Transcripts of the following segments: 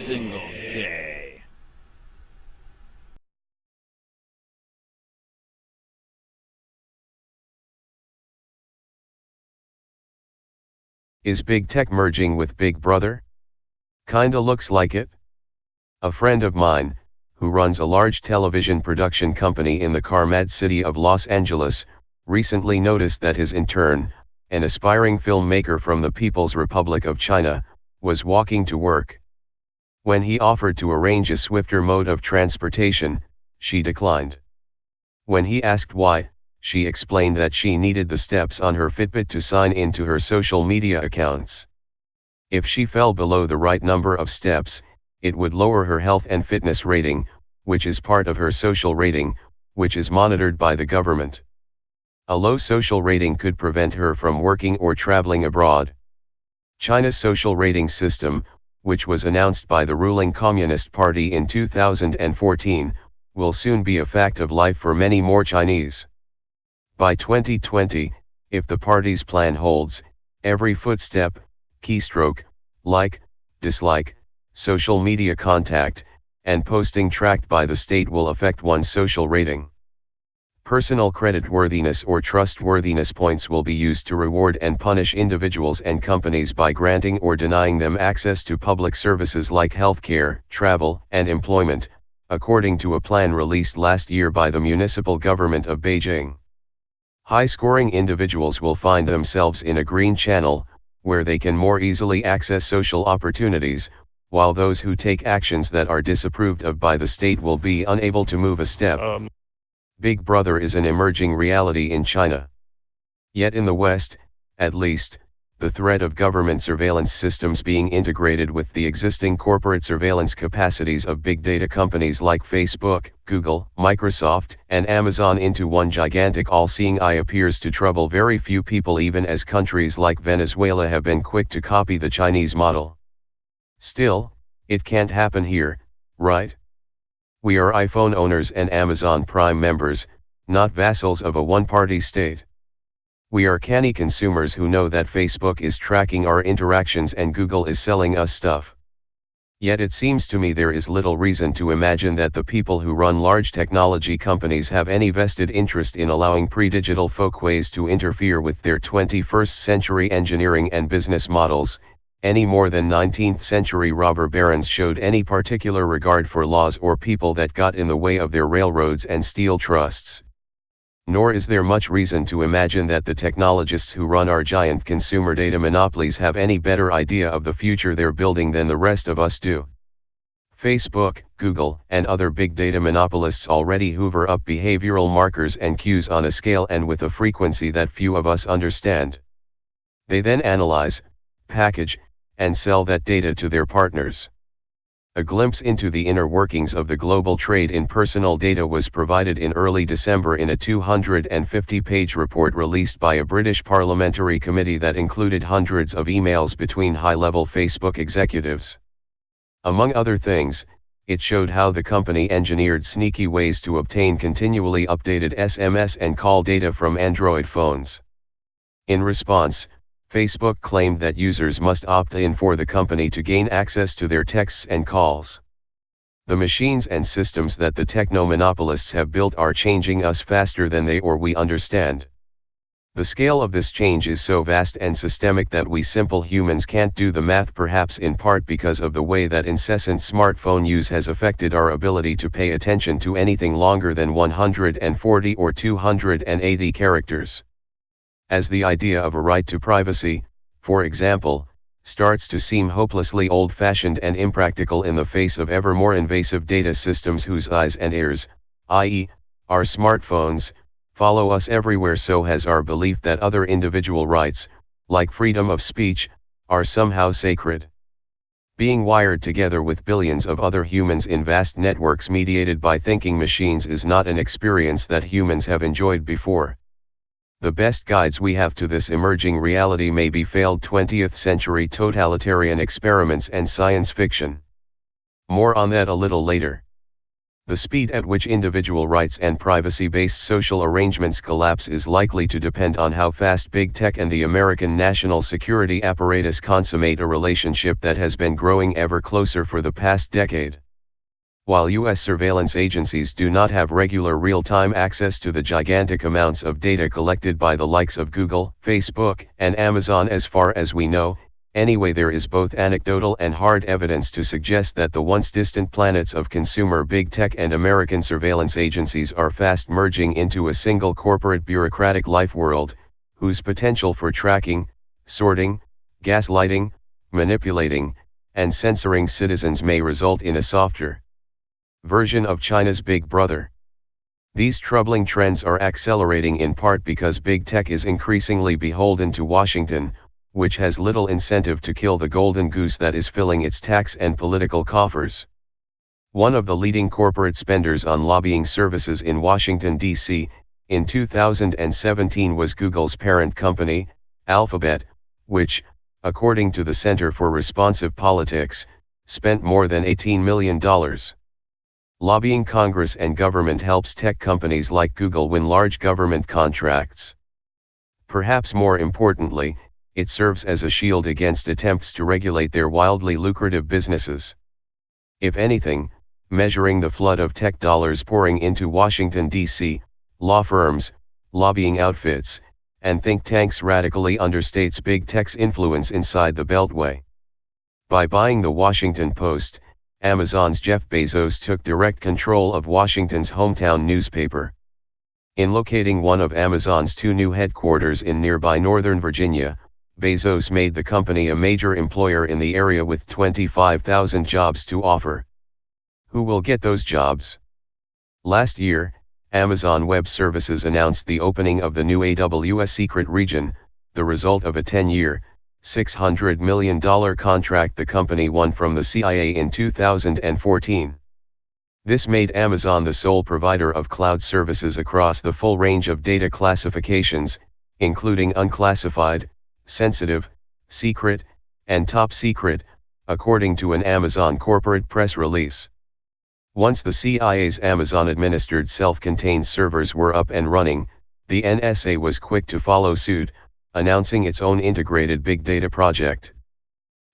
single day. Is Big Tech merging with Big Brother? Kinda looks like it. A friend of mine, who runs a large television production company in the Carmad city of Los Angeles, recently noticed that his intern, an aspiring filmmaker from the People's Republic of China, was walking to work. When he offered to arrange a swifter mode of transportation, she declined. When he asked why, she explained that she needed the steps on her Fitbit to sign into her social media accounts. If she fell below the right number of steps, it would lower her health and fitness rating, which is part of her social rating, which is monitored by the government. A low social rating could prevent her from working or traveling abroad. China's social rating system, which was announced by the ruling Communist Party in 2014, will soon be a fact of life for many more Chinese. By 2020, if the party's plan holds, every footstep, keystroke, like, dislike, social media contact, and posting tracked by the state will affect one's social rating. Personal creditworthiness or trustworthiness points will be used to reward and punish individuals and companies by granting or denying them access to public services like healthcare, travel, and employment, according to a plan released last year by the municipal government of Beijing. High-scoring individuals will find themselves in a green channel, where they can more easily access social opportunities, while those who take actions that are disapproved of by the state will be unable to move a step. Big Brother is an emerging reality in China. Yet in the West, at least, the threat of government surveillance systems being integrated with the existing corporate surveillance capacities of big data companies like Facebook, Google, Microsoft, and Amazon into one gigantic all-seeing eye appears to trouble very few people, even as countries like Venezuela have been quick to copy the Chinese model. Still, it can't happen here, right? We are iPhone owners and Amazon Prime members, not vassals of a one-party state. We are canny consumers who know that Facebook is tracking our interactions and Google is selling us stuff. Yet it seems to me there is little reason to imagine that the people who run large technology companies have any vested interest in allowing pre-digital folkways to interfere with their 21st century engineering and business models, any more than 19th century robber barons showed any particular regard for laws or people that got in the way of their railroads and steel trusts. Nor is there much reason to imagine that the technologists who run our giant consumer data monopolies have any better idea of the future they're building than the rest of us do. Facebook, Google, and other big data monopolists already hoover up behavioral markers and cues on a scale and with a frequency that few of us understand. They then analyze, package, and sell that data to their partners. A glimpse into the inner workings of the global trade in personal data was provided in early December in a 250-page report released by a British parliamentary committee that included hundreds of emails between high-level Facebook executives. Among other things, it showed how the company engineered sneaky ways to obtain continually updated SMS and call data from Android phones. In response, Facebook claimed that users must opt in for the company to gain access to their texts and calls. The machines and systems that the techno-monopolists have built are changing us faster than they or we understand. The scale of this change is so vast and systemic that we simple humans can't do the math, perhaps in part because of the way that incessant smartphone use has affected our ability to pay attention to anything longer than 140 or 280 characters. As the idea of a right to privacy, for example, starts to seem hopelessly old-fashioned and impractical in the face of ever more invasive data systems whose eyes and ears, i.e., our smartphones, follow us everywhere, so has our belief that other individual rights, like freedom of speech, are somehow sacred. Being wired together with billions of other humans in vast networks mediated by thinking machines is not an experience that humans have enjoyed before. The best guides we have to this emerging reality may be failed 20th century totalitarian experiments and science fiction. More on that a little later. The speed at which individual rights and privacy-based social arrangements collapse is likely to depend on how fast big tech and the American national security apparatus consummate a relationship that has been growing ever closer for the past decade. While U.S. surveillance agencies do not have regular real-time access to the gigantic amounts of data collected by the likes of Google, Facebook, and Amazon as far as we know, anyway, there is both anecdotal and hard evidence to suggest that the once distant planets of consumer big tech and American surveillance agencies are fast merging into a single corporate bureaucratic life world, whose potential for tracking, sorting, gaslighting, manipulating, and censoring citizens may result in a softer version of China's Big Brother. These troubling trends are accelerating in part because big tech is increasingly beholden to Washington, which has little incentive to kill the golden goose that is filling its tax and political coffers. One of the leading corporate spenders on lobbying services in Washington, D.C., in 2017 was Google's parent company, Alphabet, which, according to the Center for Responsive Politics, spent more than $18 million. Lobbying Congress and government helps tech companies like Google win large government contracts. Perhaps more importantly, it serves as a shield against attempts to regulate their wildly lucrative businesses. If anything, measuring the flood of tech dollars pouring into Washington, D.C., law firms, lobbying outfits, and think tanks radically understates big tech's influence inside the Beltway. By buying the Washington Post, Amazon's Jeff Bezos took direct control of Washington's hometown newspaper. In locating one of Amazon's two new headquarters in nearby Northern Virginia, Bezos made the company a major employer in the area with 25,000 jobs to offer. Who will get those jobs? Last year, Amazon Web Services announced the opening of the new AWS secret region, the result of a 10-year, $600 million contract the company won from the CIA in 2014. This made Amazon the sole provider of cloud services across the full range of data classifications, including unclassified, sensitive, secret, and top secret, according to an Amazon corporate press release. Once the CIA's Amazon-administered self-contained servers were up and running, the NSA was quick to follow suit, announcing its own integrated big data project.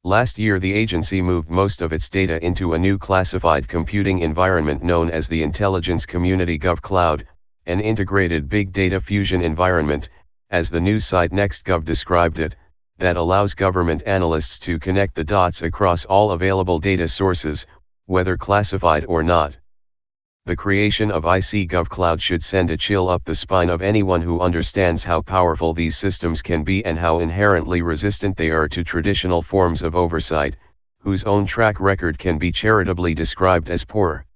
Last year the agency moved most of its data into a new classified computing environment known as the Intelligence Community GovCloud, an integrated big data fusion environment, as the news site NextGov described it, that allows government analysts to connect the dots across all available data sources, whether classified or not. The creation of IC GovCloud should send a chill up the spine of anyone who understands how powerful these systems can be and how inherently resistant they are to traditional forms of oversight, whose own track record can be charitably described as poor.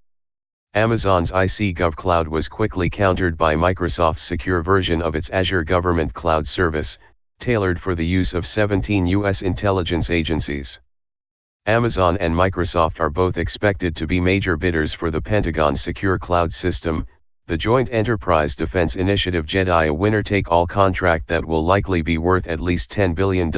Amazon's IC GovCloud was quickly countered by Microsoft's secure version of its Azure Government Cloud Service, tailored for the use of 17 U.S. intelligence agencies. Amazon and Microsoft are both expected to be major bidders for the Pentagon's Secure Cloud System, the Joint Enterprise Defense Initiative JEDI, a winner-take-all contract that will likely be worth at least $10 billion.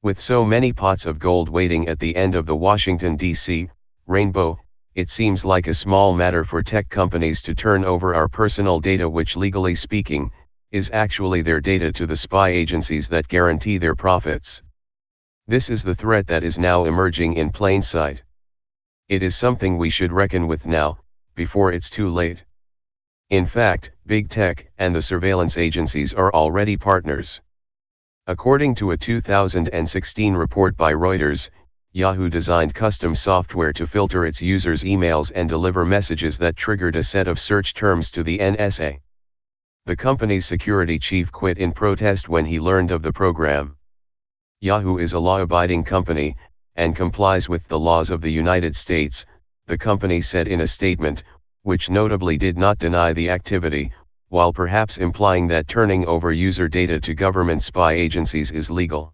With so many pots of gold waiting at the end of the Washington, D.C. rainbow, it seems like a small matter for tech companies to turn over our personal data, which legally speaking, is actually their data, to the spy agencies that guarantee their profits. This is the threat that is now emerging in plain sight. It is something we should reckon with now, before it's too late. In fact, big tech and the surveillance agencies are already partners. According to a 2016 report by Reuters, Yahoo designed custom software to filter its users' emails and deliver messages that triggered a set of search terms to the NSA. The company's security chief quit in protest when he learned of the program. Yahoo is a law-abiding company, and complies with the laws of the United States, the company said in a statement, which notably did not deny the activity, while perhaps implying that turning over user data to government spy agencies is legal.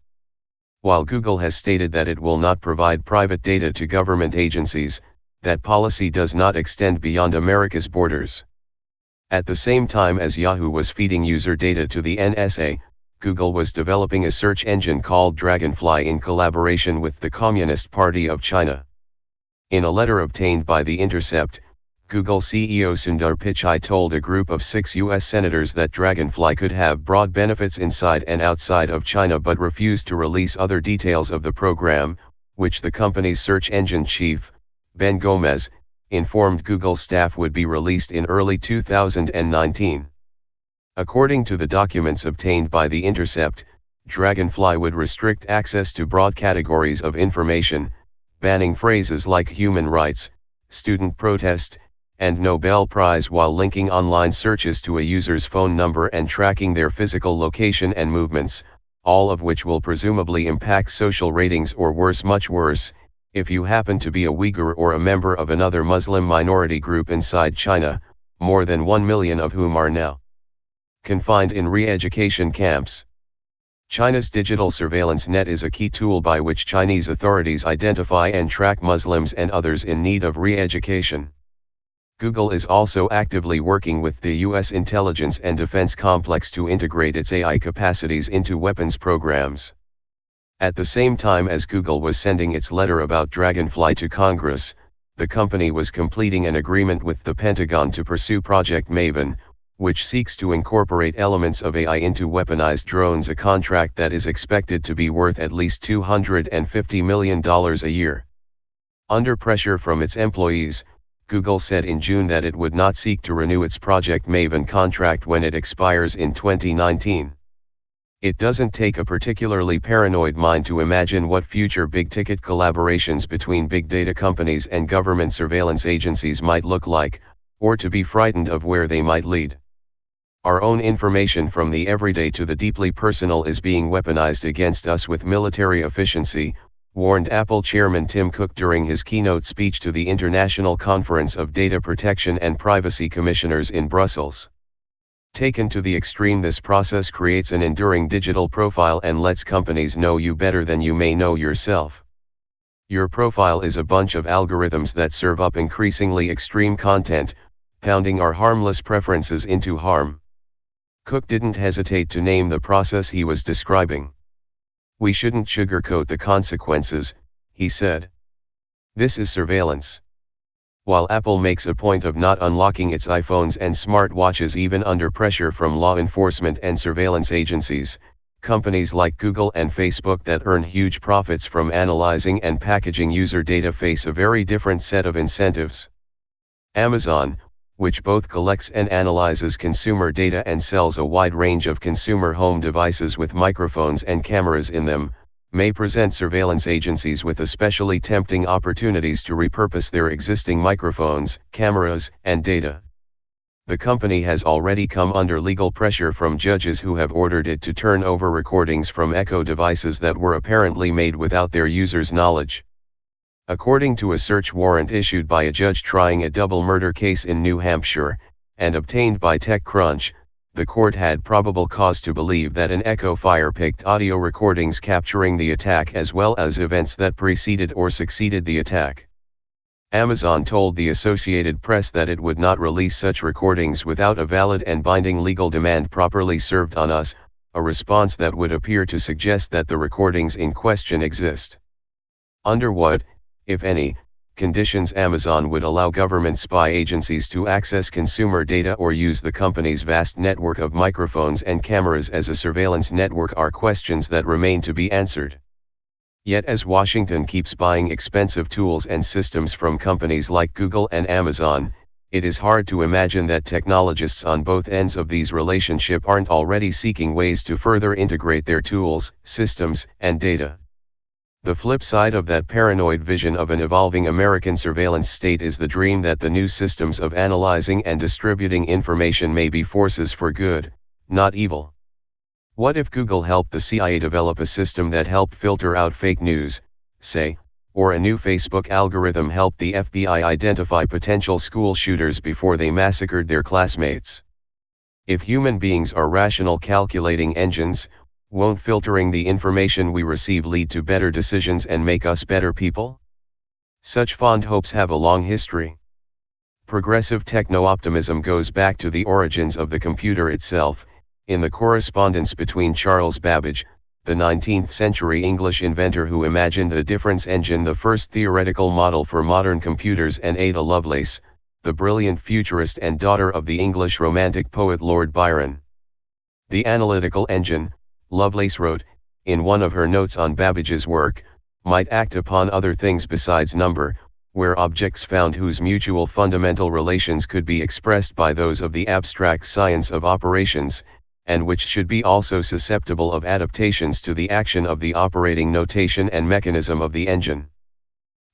While Google has stated that it will not provide private data to government agencies, that policy does not extend beyond America's borders. At the same time as Yahoo was feeding user data to the NSA, Google was developing a search engine called Dragonfly in collaboration with the Communist Party of China. In a letter obtained by The Intercept, Google CEO Sundar Pichai told a group of 6 U.S. senators that Dragonfly could have broad benefits inside and outside of China but refused to release other details of the program, which the company's search engine chief, Ben Gomez, informed Google staff would be released in early 2019. According to the documents obtained by The Intercept, Dragonfly would restrict access to broad categories of information, banning phrases like human rights, student protest, and Nobel Prize while linking online searches to a user's phone number and tracking their physical location and movements, all of which will presumably impact social ratings or worse, much worse, if you happen to be a Uyghur or a member of another Muslim minority group inside China, more than 1 million of whom are now confined in re-education camps. China's digital surveillance net is a key tool by which Chinese authorities identify and track Muslims and others in need of re-education. Google is also actively working with the U.S. intelligence and defense complex to integrate its AI capacities into weapons programs. At the same time as Google was sending its letter about Dragonfly to Congress, the company was completing an agreement with the Pentagon to pursue Project Maven, which seeks to incorporate elements of AI into weaponized drones, a contract that is expected to be worth at least $250 million a year. Under pressure from its employees, Google said in June that it would not seek to renew its Project Maven contract when it expires in 2019. It doesn't take a particularly paranoid mind to imagine what future big-ticket collaborations between big data companies and government surveillance agencies might look like, or to be frightened of where they might lead. Our own information from the everyday to the deeply personal is being weaponized against us with military efficiency, warned Apple Chairman Tim Cook during his keynote speech to the International Conference of Data Protection and Privacy Commissioners in Brussels. Taken to the extreme, this process creates an enduring digital profile and lets companies know you better than you may know yourself. Your profile is a bunch of algorithms that serve up increasingly extreme content, pounding our harmless preferences into harm. Cook didn't hesitate to name the process he was describing. We shouldn't sugarcoat the consequences, he said. This is surveillance. While Apple makes a point of not unlocking its iPhones and smartwatches even under pressure from law enforcement and surveillance agencies, companies like Google and Facebook that earn huge profits from analyzing and packaging user data face a very different set of incentives. Amazon, which both collects and analyzes consumer data and sells a wide range of consumer home devices with microphones and cameras in them, may present surveillance agencies with especially tempting opportunities to repurpose their existing microphones, cameras, and data. The company has already come under legal pressure from judges who have ordered it to turn over recordings from Echo devices that were apparently made without their users' knowledge. According to a search warrant issued by a judge trying a double murder case in New Hampshire, and obtained by TechCrunch, the court had probable cause to believe that an Echo Fire picked audio recordings capturing the attack as well as events that preceded or succeeded the attack. Amazon told the Associated Press that it would not release such recordings without a valid and binding legal demand properly served on us, a response that would appear to suggest that the recordings in question exist. Under what, if any, conditions Amazon would allow government spy agencies to access consumer data or use the company's vast network of microphones and cameras as a surveillance network are questions that remain to be answered. Yet as Washington keeps buying expensive tools and systems from companies like Google and Amazon, it is hard to imagine that technologists on both ends of these relationships aren't already seeking ways to further integrate their tools, systems, and data. The flip side of that paranoid vision of an evolving American surveillance state is the dream that the new systems of analyzing and distributing information may be forces for good, not evil. What if Google helped the CIA develop a system that helped filter out fake news, say, or a new Facebook algorithm helped the FBI identify potential school shooters before they massacred their classmates? If human beings are rational calculating engines, won't filtering the information we receive lead to better decisions and make us better people? Such fond hopes have a long history. Progressive techno-optimism goes back to the origins of the computer itself, in the correspondence between Charles Babbage, the 19th-century English inventor who imagined the difference engine, the first theoretical model for modern computers, and Ada Lovelace, the brilliant futurist and daughter of the English Romantic poet Lord Byron. The analytical engine, Lovelace wrote, in one of her notes on Babbage's work, might act upon other things besides number, where objects found whose mutual fundamental relations could be expressed by those of the abstract science of operations, and which should be also susceptible of adaptations to the action of the operating notation and mechanism of the engine.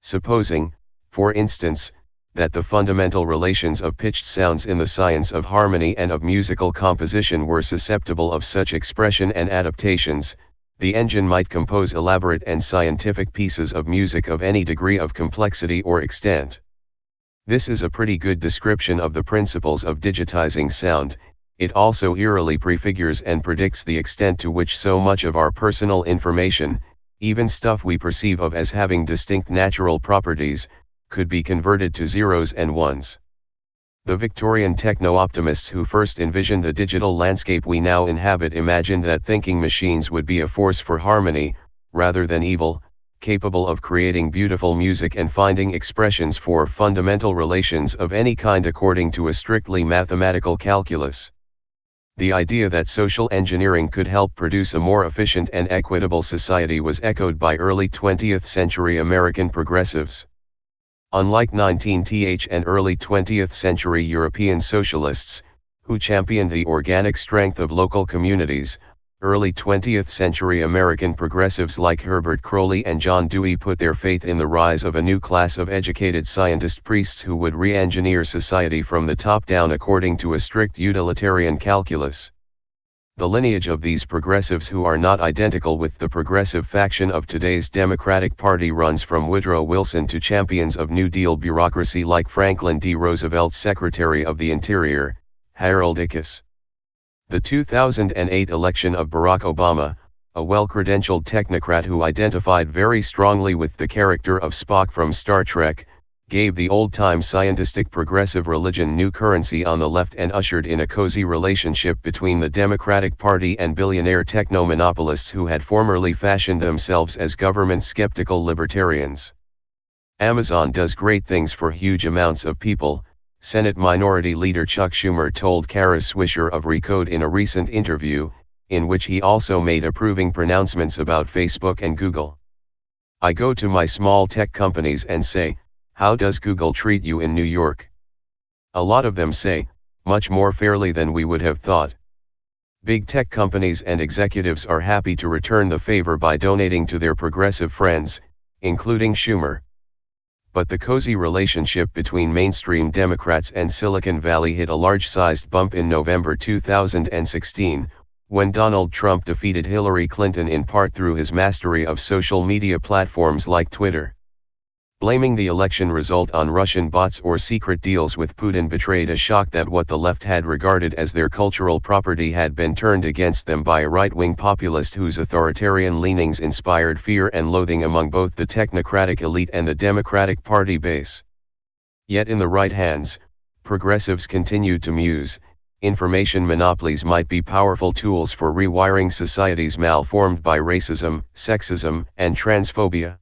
Supposing, for instance, that the fundamental relations of pitched sounds in the science of harmony and of musical composition were susceptible of such expression and adaptations, the engine might compose elaborate and scientific pieces of music of any degree of complexity or extent. This is a pretty good description of the principles of digitizing sound. It also eerily prefigures and predicts the extent to which so much of our personal information, even stuff we perceive of as having distinct natural properties, could be converted to zeros and ones. The Victorian techno-optimists who first envisioned the digital landscape we now inhabit imagined that thinking machines would be a force for harmony, rather than evil, capable of creating beautiful music and finding expressions for fundamental relations of any kind according to a strictly mathematical calculus. The idea that social engineering could help produce a more efficient and equitable society was echoed by early 20th century American progressives. Unlike 19th and early 20th century European socialists, who championed the organic strength of local communities, early 20th century American progressives like Herbert Croly and John Dewey put their faith in the rise of a new class of educated scientist priests who would re-engineer society from the top down according to a strict utilitarian calculus. The lineage of these progressives, who are not identical with the progressive faction of today's Democratic Party, runs from Woodrow Wilson to champions of New Deal bureaucracy like Franklin D. Roosevelt's Secretary of the Interior, Harold Ickes. The 2008 election of Barack Obama, a well-credentialed technocrat who identified very strongly with the character of Spock from Star Trek, gave the old-time scientistic progressive religion new currency on the left and ushered in a cozy relationship between the Democratic Party and billionaire techno-monopolists who had formerly fashioned themselves as government-skeptical libertarians. Amazon does great things for huge amounts of people, Senate Minority Leader Chuck Schumer told Kara Swisher of Recode in a recent interview, in which he also made approving pronouncements about Facebook and Google. "I go to my small tech companies and say, 'How does Google treat you in New York?' A lot of them say, 'Much more fairly than we would have thought.' Big tech companies and executives are happy to return the favor by donating to their progressive friends, including Schumer. But the cozy relationship between mainstream Democrats and Silicon Valley hit a large-sized bump in November 2016, when Donald Trump defeated Hillary Clinton in part through his mastery of social media platforms like Twitter. Blaming the election result on Russian bots or secret deals with Putin betrayed a shock that what the left had regarded as their cultural property had been turned against them by a right-wing populist whose authoritarian leanings inspired fear and loathing among both the technocratic elite and the Democratic Party base. Yet in the right hands, progressives continued to muse, information monopolies might be powerful tools for rewiring societies malformed by racism, sexism, and transphobia.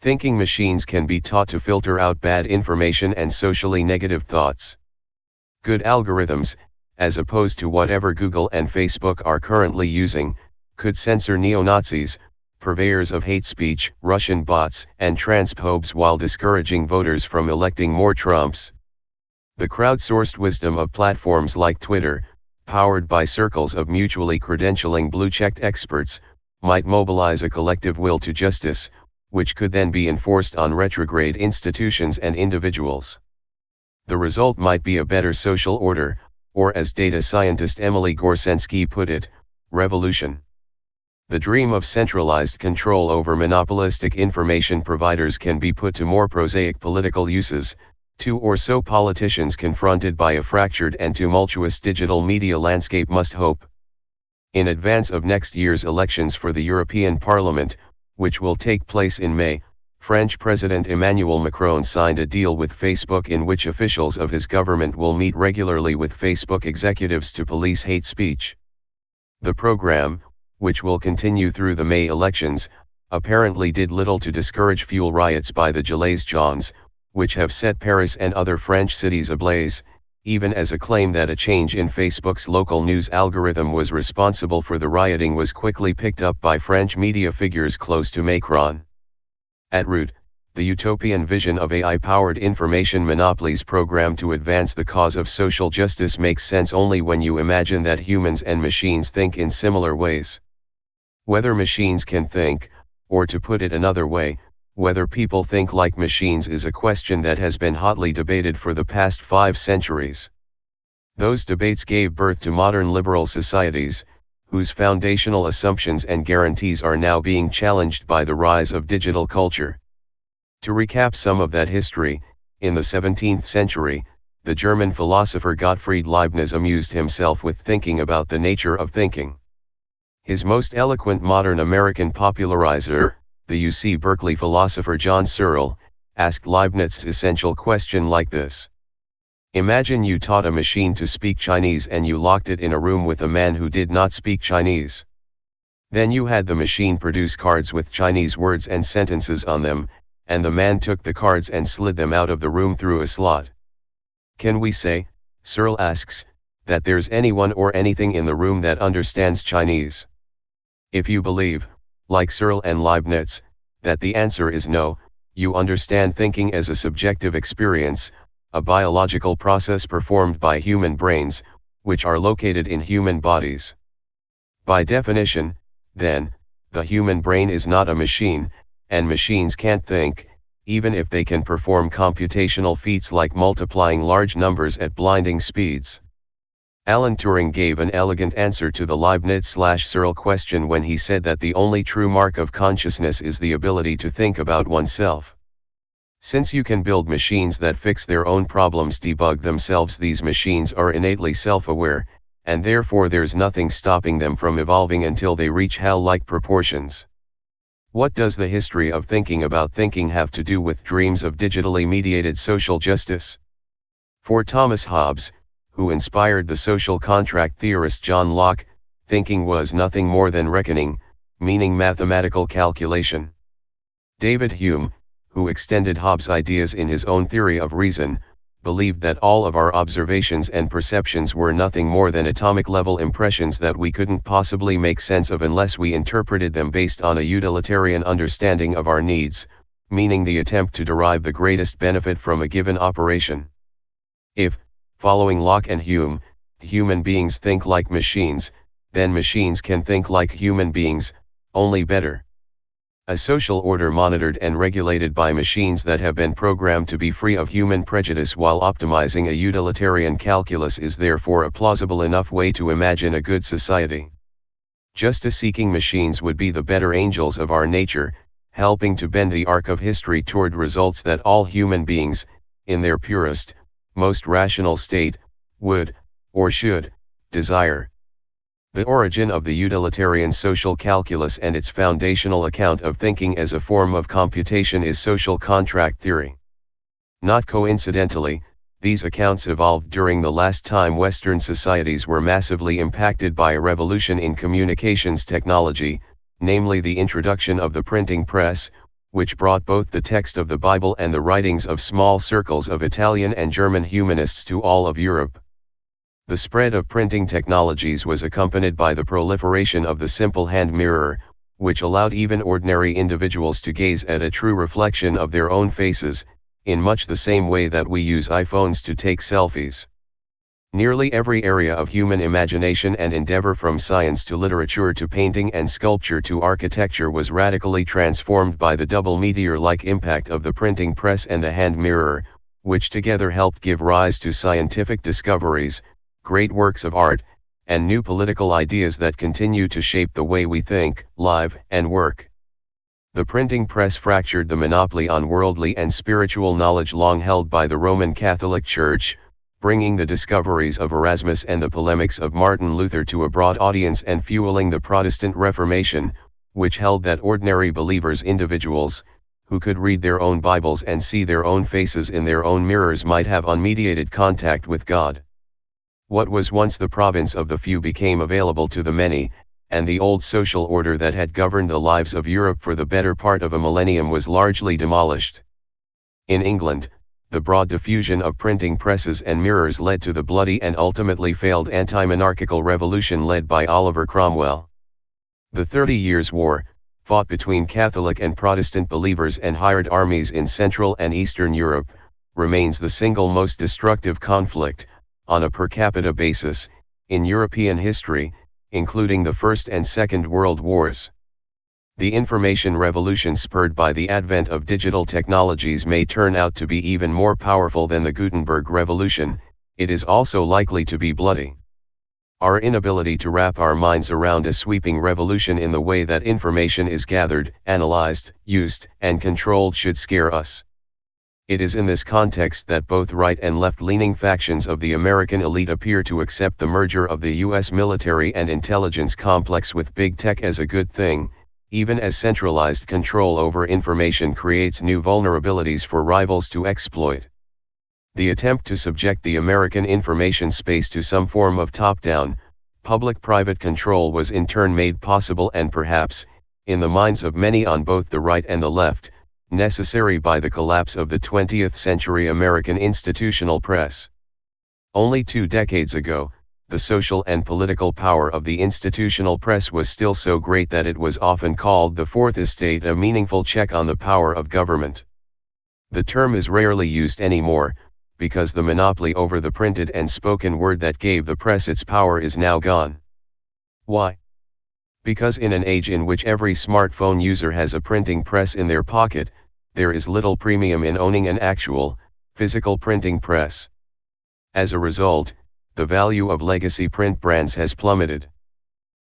Thinking machines can be taught to filter out bad information and socially negative thoughts. Good algorithms, as opposed to whatever Google and Facebook are currently using, could censor neo-Nazis, purveyors of hate speech, Russian bots, and transphobes while discouraging voters from electing more Trumps. The crowdsourced wisdom of platforms like Twitter, powered by circles of mutually credentialing blue-checked experts, might mobilize a collective will to justice, which could then be enforced on retrograde institutions and individuals. The result might be a better social order, or as data scientist Emily Gorsensky put it, revolution. The dream of centralized control over monopolistic information providers can be put to more prosaic political uses. Two or so politicians confronted by a fractured and tumultuous digital media landscape must hope. In advance of next year's elections for the European Parliament, which will take place in May, French President Emmanuel Macron signed a deal with Facebook in which officials of his government will meet regularly with Facebook executives to police hate speech. The program, which will continue through the May elections, apparently did little to discourage fuel riots by the Gilets jaunes, which have set Paris and other French cities ablaze, even as a claim that a change in Facebook's local news algorithm was responsible for the rioting was quickly picked up by French media figures close to Macron. At root, the utopian vision of AI-powered information monopolies programmed to advance the cause of social justice makes sense only when you imagine that humans and machines think in similar ways. Whether machines can think, or to put it another way, whether people think like machines is a question that has been hotly debated for the past 5 centuries. Those debates gave birth to modern liberal societies, whose foundational assumptions and guarantees are now being challenged by the rise of digital culture. To recap some of that history, in the 17th century, the German philosopher Gottfried Leibniz amused himself with thinking about the nature of thinking. His most eloquent modern American popularizer, the UC Berkeley philosopher John Searle, asked Leibniz's essential question like this. Imagine you taught a machine to speak Chinese and you locked it in a room with a man who did not speak Chinese. Then you had the machine produce cards with Chinese words and sentences on them, and the man took the cards and slid them out of the room through a slot. Can we say, Searle asks, that there's anyone or anything in the room that understands Chinese? If you believe, like Searle and Leibniz, that the answer is no, you understand thinking as a subjective experience, a biological process performed by human brains, which are located in human bodies. By definition, then, the human brain is not a machine, and machines can't think, even if they can perform computational feats like multiplying large numbers at blinding speeds. Alan Turing gave an elegant answer to the Leibniz/Searle question when he said that the only true mark of consciousness is the ability to think about oneself. Since you can build machines that fix their own problems, debug themselves, these machines are innately self-aware, and therefore there's nothing stopping them from evolving until they reach HAL-like proportions. What does the history of thinking about thinking have to do with dreams of digitally mediated social justice? For Thomas Hobbes, who inspired the social contract theorist John Locke, thinking was nothing more than reckoning, meaning mathematical calculation. David Hume, who extended Hobbes' ideas in his own theory of reason, believed that all of our observations and perceptions were nothing more than atomic-level impressions that we couldn't possibly make sense of unless we interpreted them based on a utilitarian understanding of our needs, meaning the attempt to derive the greatest benefit from a given operation. If, following Locke and Hume, human beings think like machines, then machines can think like human beings, only better. A social order monitored and regulated by machines that have been programmed to be free of human prejudice while optimizing a utilitarian calculus is therefore a plausible enough way to imagine a good society. Justice-seeking machines would be the better angels of our nature, helping to bend the arc of history toward results that all human beings, in their purest, most rational state, would, or should, desire. The origin of the utilitarian social calculus and its foundational account of thinking as a form of computation is social contract theory. Not coincidentally, these accounts evolved during the last time Western societies were massively impacted by a revolution in communications technology, namely the introduction of the printing press, which brought both the text of the Bible and the writings of small circles of Italian and German humanists to all of Europe. The spread of printing technologies was accompanied by the proliferation of the simple hand mirror, which allowed even ordinary individuals to gaze at a true reflection of their own faces, in much the same way that we use iPhones to take selfies. Nearly every area of human imagination and endeavor, from science to literature to painting and sculpture to architecture, was radically transformed by the double meteor-like impact of the printing press and the hand mirror, which together helped give rise to scientific discoveries, great works of art, and new political ideas that continue to shape the way we think, live, and work. The printing press fractured the monopoly on worldly and spiritual knowledge long held by the Roman Catholic Church, bringing the discoveries of Erasmus and the polemics of Martin Luther to a broad audience and fueling the Protestant Reformation, which held that ordinary believers, individuals, who could read their own Bibles and see their own faces in their own mirrors, might have unmediated contact with God. What was once the province of the few became available to the many, and the old social order that had governed the lives of Europe for the better part of a millennium was largely demolished. In England, the broad diffusion of printing presses and mirrors led to the bloody and ultimately failed anti-monarchical revolution led by Oliver Cromwell. The 30 Years' War, fought between Catholic and Protestant believers and hired armies in Central and Eastern Europe, remains the single most destructive conflict, on a per capita basis, in European history, including the First and Second World Wars. The information revolution spurred by the advent of digital technologies may turn out to be even more powerful than the Gutenberg Revolution. It is also likely to be bloody. Our inability to wrap our minds around a sweeping revolution in the way that information is gathered, analyzed, used, and controlled should scare us. It is in this context that both right and left-leaning factions of the American elite appear to accept the merger of the U.S. military and intelligence complex with big tech as a good thing, even as centralized control over information creates new vulnerabilities for rivals to exploit. The attempt to subject the American information space to some form of top-down, public-private control was in turn made possible and perhaps, in the minds of many on both the right and the left, necessary by the collapse of the 20th century American institutional press. Only 2 decades ago, the social and political power of the institutional press was still so great that it was often called the Fourth Estate, a meaningful check on the power of government. The term is rarely used anymore, because the monopoly over the printed and spoken word that gave the press its power is now gone. Why? Because in an age in which every smartphone user has a printing press in their pocket, there is little premium in owning an actual, physical printing press. As a result, the value of legacy print brands has plummeted.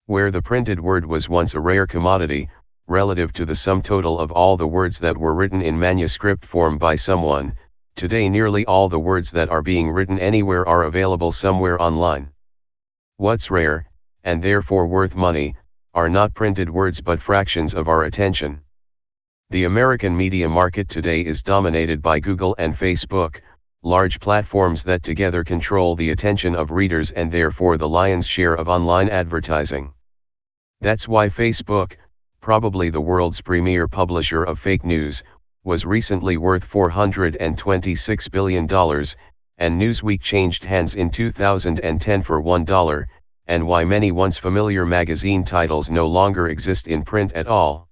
Where the printed word was once a rare commodity, relative to the sum total of all the words that were written in manuscript form by someone, today nearly all the words that are being written anywhere are available somewhere online. What's rare, and therefore worth money, are not printed words but fractions of our attention. The American media market today is dominated by Google and Facebook, large platforms that together control the attention of readers and therefore the lion's share of online advertising. That's why Facebook, probably the world's premier publisher of fake news, was recently worth $426 billion, and Newsweek changed hands in 2010 for $1, and why many once familiar magazine titles no longer exist in print at all.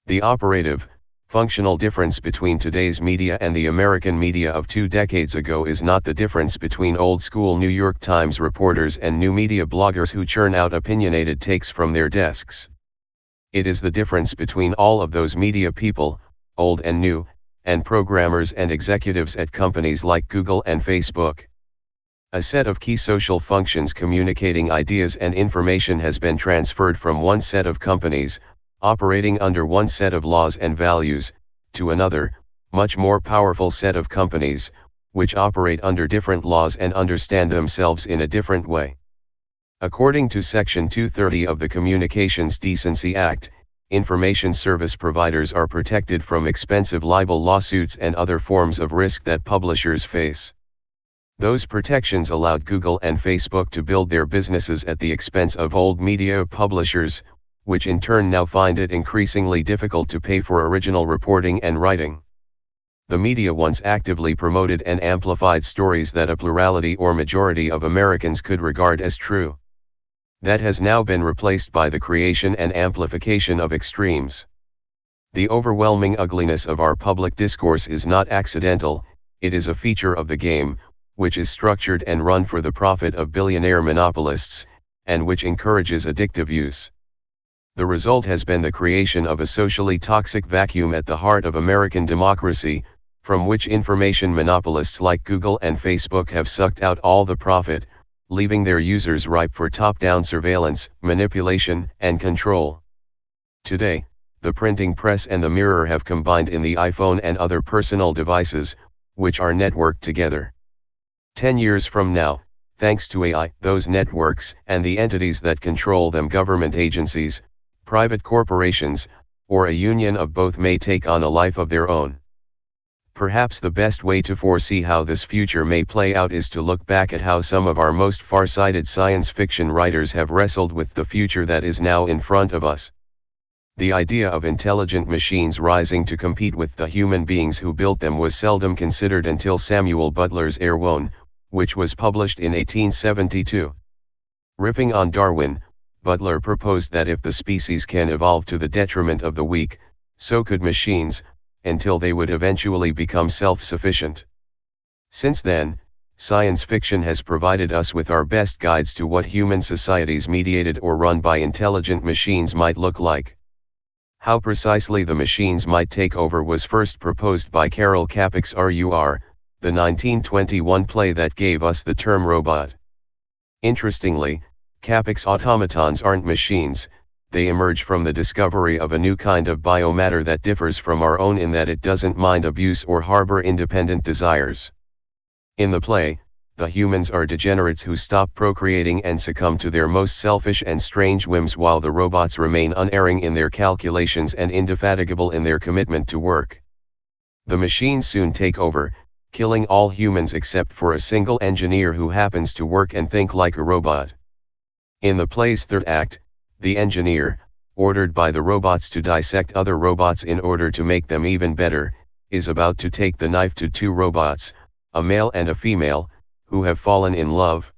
The operative, functional difference between today's media and the American media of 2 decades ago is not the difference between old-school New York Times reporters and new media bloggers who churn out opinionated takes from their desks. It is the difference between all of those media people, old and new, and programmers and executives at companies like Google and Facebook. A set of key social functions communicating ideas and information has been transferred from one set of companies, operating under one set of laws and values, to another, much more powerful set of companies, which operate under different laws and understand themselves in a different way. According to Section 230 of the Communications Decency Act, information service providers are protected from expensive libel lawsuits and other forms of risk that publishers face. Those protections allowed Google and Facebook to build their businesses at the expense of old media publishers, which in turn now find it increasingly difficult to pay for original reporting and writing. The media once actively promoted and amplified stories that a plurality or majority of Americans could regard as true. That has now been replaced by the creation and amplification of extremes. The overwhelming ugliness of our public discourse is not accidental, it is a feature of the game, which is structured and run for the profit of billionaire monopolists, and which encourages addictive use. The result has been the creation of a socially toxic vacuum at the heart of American democracy, from which information monopolists like Google and Facebook have sucked out all the profit, leaving their users ripe for top-down surveillance, manipulation, and control. Today, the printing press and the mirror have combined in the iPhone and other personal devices, which are networked together. 10 years from now, thanks to AI, those networks and the entities that control them, government agencies, private corporations, or a union of both, may take on a life of their own. Perhaps the best way to foresee how this future may play out is to look back at how some of our most far-sighted science fiction writers have wrestled with the future that is now in front of us. The idea of intelligent machines rising to compete with the human beings who built them was seldom considered until Samuel Butler's Erewhon, which was published in 1872. Riffing on Darwin, Butler proposed that if the species can evolve to the detriment of the weak, so could machines, until they would eventually become self-sufficient. Since then, science fiction has provided us with our best guides to what human societies mediated or run by intelligent machines might look like. How precisely the machines might take over was first proposed by Karel Čapek's RUR, the 1921 play that gave us the term robot. Interestingly, Čapek's automatons aren't machines, they emerge from the discovery of a new kind of biomatter that differs from our own in that it doesn't mind abuse or harbor independent desires. In the play, the humans are degenerates who stop procreating and succumb to their most selfish and strange whims, while the robots remain unerring in their calculations and indefatigable in their commitment to work. The machines soon take over, killing all humans except for a single engineer who happens to work and think like a robot. In the play's third act, the engineer, ordered by the robots to dissect other robots in order to make them even better, is about to take the knife to two robots, a male and a female, who have fallen in love.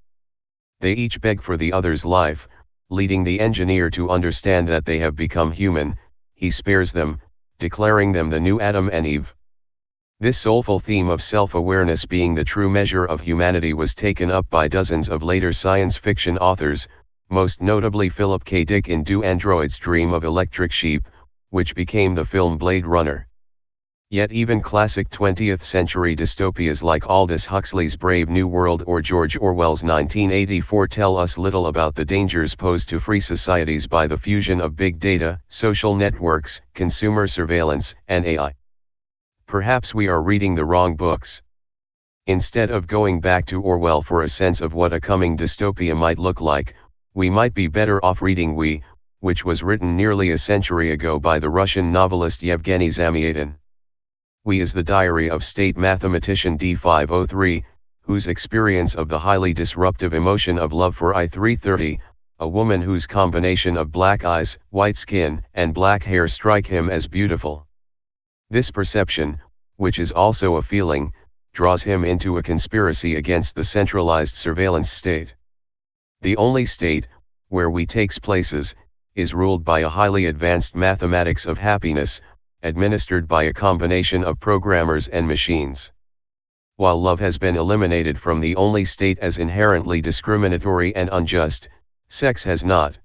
They each beg for the other's life, leading the engineer to understand that they have become human. He spares them, declaring them the new Adam and Eve. This soulful theme of self-awareness being the true measure of humanity was taken up by dozens of later science fiction authors, most notably Philip K. Dick in Do Androids Dream of Electric Sheep, which became the film Blade Runner. Yet even classic 20th century dystopias like Aldous Huxley's Brave New World or George Orwell's 1984 tell us little about the dangers posed to free societies by the fusion of big data, social networks, consumer surveillance, and AI. Perhaps we are reading the wrong books. Instead of going back to Orwell for a sense of what a coming dystopia might look like, we might be better off reading We, which was written nearly a century ago by the Russian novelist Yevgeny Zamyatin. We is the diary of state mathematician D503, whose experience of the highly disruptive emotion of love for I-330, a woman whose combination of black eyes, white skin, and black hair strike him as beautiful. This perception, which is also a feeling, draws him into a conspiracy against the centralized surveillance state. The only state, where we takes places, is ruled by a highly advanced mathematics of happiness, administered by a combination of programmers and machines. While love has been eliminated from the only state as inherently discriminatory and unjust, sex has not.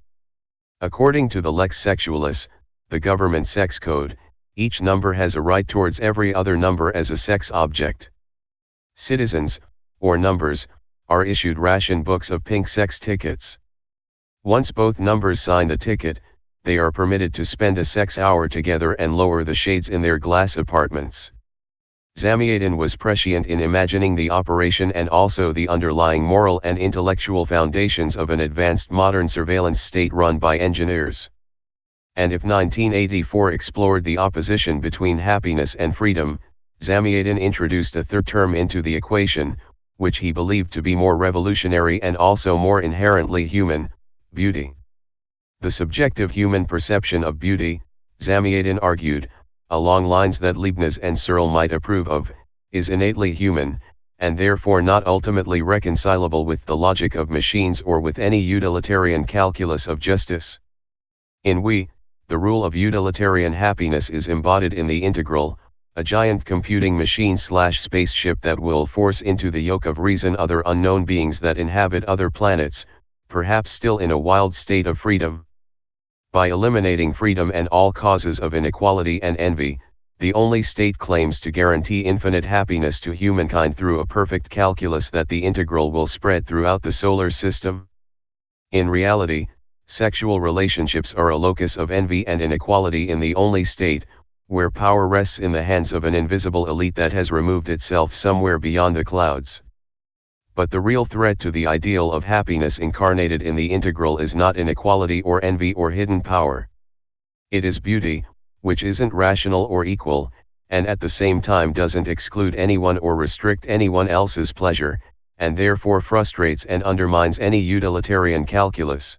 According to the Lex Sexualis, the government sex code, each number has a right towards every other number as a sex object. Citizens, or numbers, are issued ration books of pink sex tickets. Once both numbers sign the ticket, they are permitted to spend a sex hour together and lower the shades in their glass apartments. Zamyatin was prescient in imagining the operation and also the underlying moral and intellectual foundations of an advanced modern surveillance state run by engineers. And if 1984 explored the opposition between happiness and freedom, Zamyatin introduced a third term into the equation, which he believed to be more revolutionary and also more inherently human: beauty. The subjective human perception of beauty, Zamyatin argued, along lines that Leibniz and Searle might approve of, is innately human, and therefore not ultimately reconcilable with the logic of machines or with any utilitarian calculus of justice. In We, the rule of utilitarian happiness is embodied in the integral, a giant computing machine/spaceship that will force into the yoke of reason other unknown beings that inhabit other planets, perhaps still in a wild state of freedom. By eliminating freedom and all causes of inequality and envy, the only state claims to guarantee infinite happiness to humankind through a perfect calculus that the integral will spread throughout the solar system. In reality, sexual relationships are a locus of envy and inequality in the only state, where power rests in the hands of an invisible elite that has removed itself somewhere beyond the clouds. But the real threat to the ideal of happiness incarnated in the integral is not inequality or envy or hidden power. It is beauty, which isn't rational or equal, and at the same time doesn't exclude anyone or restrict anyone else's pleasure, and therefore frustrates and undermines any utilitarian calculus.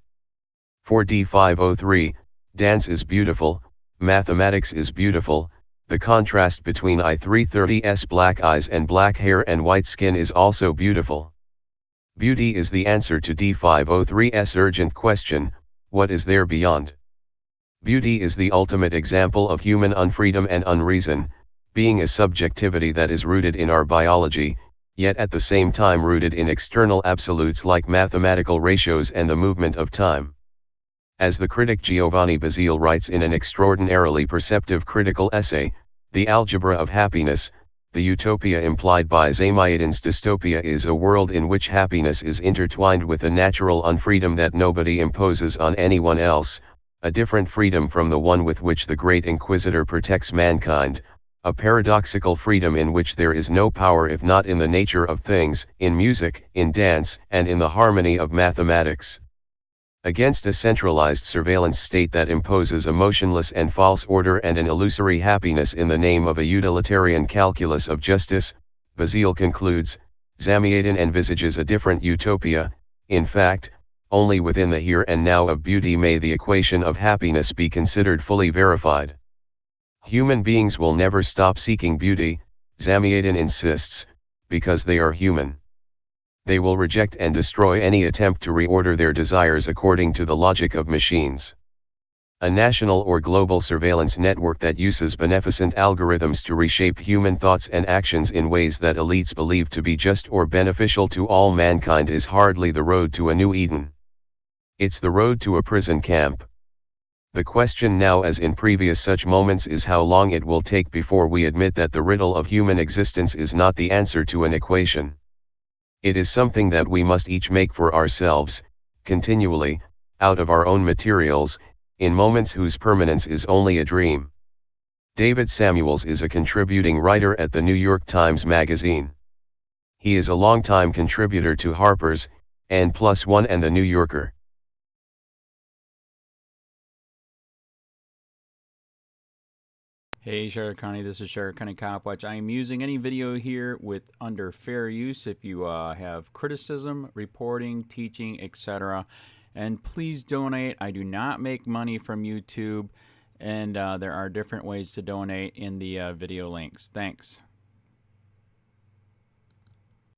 For D503, Dance is beautiful, mathematics is beautiful, the contrast between I-330's black eyes and black hair and white skin is also beautiful. Beauty is the answer to D503's urgent question, what is there beyond? Beauty is the ultimate example of human unfreedom and unreason, being a subjectivity that is rooted in our biology, yet at the same time rooted in external absolutes like mathematical ratios and the movement of time. As the critic Giovanni Basile writes in an extraordinarily perceptive critical essay, The Algebra of Happiness, the utopia implied by Zamayatin's dystopia is a world in which happiness is intertwined with a natural unfreedom that nobody imposes on anyone else, a different freedom from the one with which the great inquisitor protects mankind, a paradoxical freedom in which there is no power if not in the nature of things, in music, in dance, and in the harmony of mathematics. Against a centralized surveillance state that imposes a motionless and false order and an illusory happiness in the name of a utilitarian calculus of justice, Basile concludes, Zamayatin envisages a different utopia. In fact, only within the here and now of beauty may the equation of happiness be considered fully verified. Human beings will never stop seeking beauty, Zamayatin insists, because they are human. They will reject and destroy any attempt to reorder their desires according to the logic of machines. A national or global surveillance network that uses beneficent algorithms to reshape human thoughts and actions in ways that elites believe to be just or beneficial to all mankind is hardly the road to a new Eden. It's the road to a prison camp. The question now, as in previous such moments, is how long it will take before we admit that the riddle of human existence is not the answer to an equation. It is something that we must each make for ourselves, continually, out of our own materials, in moments whose permanence is only a dream. David Samuels is a contributing writer at the New York Times Magazine. He is a longtime contributor to Harper's, N+1 and The New Yorker. Hey Sheriff County, this is Sheriff County COPWATCH. I am using any video here with under fair use if you have criticism, reporting, teaching, etc. And please donate. I do not make money from YouTube, and there are different ways to donate in the video links. Thanks.